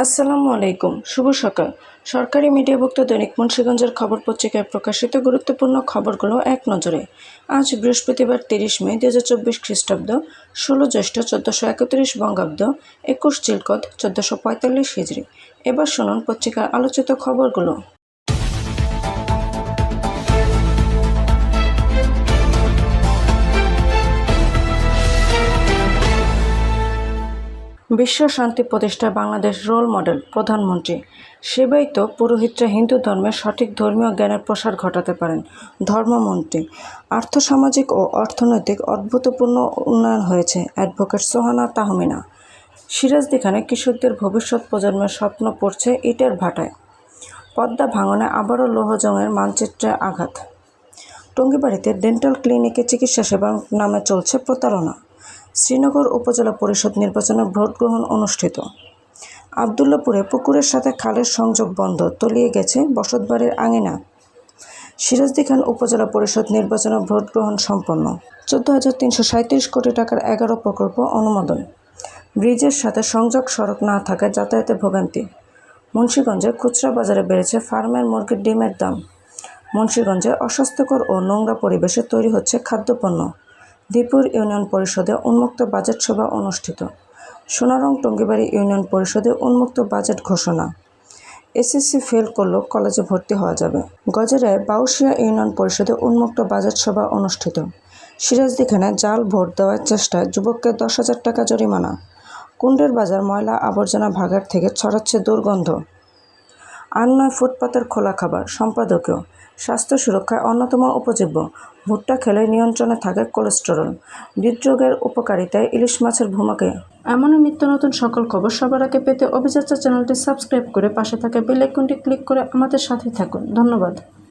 আসসালামু আলাইকুম। শুভ সকাল। সরকারি মিডিয়াভুক্ত দৈনিক মুন্সিগঞ্জের খবর পত্রিকায় প্রকাশিত গুরুত্বপূর্ণ খবরগুলো এক নজরে। আজ বৃহস্পতিবার 30 মে 2024 খ্রিস্টাব্দ, 16 জ্যৈষ্ঠ 1431 বঙ্গাব্দ, 21 চিলকত 1445 হিজরি। এবার শুনুন পত্রিকার আলোচিত খবরগুলো। বিশ্ব শান্তি প্রতিষ্ঠায় বাংলাদেশ রোল মডেল। প্রধানমন্ত্রী সেবায়িত পুরোহিতরা হিন্দু ধর্মের সঠিক ধর্মীয় জ্ঞানের প্রসার ঘটাতে পারেন। ধর্মমন্ত্রী আর্থসামাজিক ও অর্থনৈতিক অভূতপূর্ব উন্নয়ন হয়েছে। অ্যাডভোকেট সোহানা তাহমিনা। সিরাজদিখানে কিশোরদের ভবিষ্যৎ প্রজন্মের স্বপ্ন পড়ছে ইটের ভাটায়। পদ্মা ভাঙনে আবারও লৌহজংয়ের মানচিত্রে আঘাত। টঙ্গিবাড়িতে ডেন্টাল ক্লিনিকে চিকিৎসা সেবার নামে চলছে প্রতারণা। শ্রীনগর উপজেলা পরিষদ নির্বাচনের ভোট গ্রহণ অনুষ্ঠিত। আবদুল্লাপুরে পুকুরের সাথে খালের সংযোগ বন্ধ, তলিয়ে গেছে বসতবাড়ির আঙিনা। সিরাজদিখান উপজেলা পরিষদ নির্বাচনের ভোট গ্রহণ সম্পন্ন। 14,337 কোটি টাকার 11 প্রকল্প অনুমোদন। ব্রিজের সাথে সংযোগ সড়ক না থাকায় যাতায়াতে ভোগান্তি। মুন্সিগঞ্জে খুচরা বাজারে বেড়েছে ফার্মের মুরগির ডিমের দাম। মুন্সিগঞ্জে অস্বাস্থ্যকর ও নোংরা পরিবেশে তৈরি হচ্ছে খাদ্যপণ্য। দীপুর ইউনিয়ন পরিষদে উন্মুক্ত বাজেট সভা অনুষ্ঠিত। সোনারং টঙ্গিবাড়ি ইউনিয়ন পরিষদে উন্মুক্ত বাজেট ঘোষণা। এসএসসি ফেল করলেও কলেজে ভর্তি হওয়া যাবে। গজেরায় বাউশিয়া ইউনিয়ন পরিষদে উন্মুক্ত বাজেট সভা অনুষ্ঠিত। সিরাজদিখানে জাল ভোট দেওয়ার চেষ্টায় যুবককে 10,000 টাকা জরিমানা। কুণ্ডের বাজার ময়লা আবর্জনা ভাগাড় থেকে ছড়াচ্ছে দুর্গন্ধ। আর নয় ফুটপাতের খোলা খাবার। সম্পাদকীয় স্বাস্থ্য সুরক্ষায় অন্যতম উপজীব্য। ভুট্টা খেলে নিয়ন্ত্রণে থাকে কোলেস্টেরল। হৃদরোগের উপকারিতায় ইলিশ মাছের ভূমিকা। এমনই নিত্য নতুন সকল খবর সবার আগে পেতে অভিযাত্রা চ্যানেলটি সাবস্ক্রাইব করে পাশে থাকা বেল আইকনটি ক্লিক করে আমাদের সাথে থাকুন। ধন্যবাদ।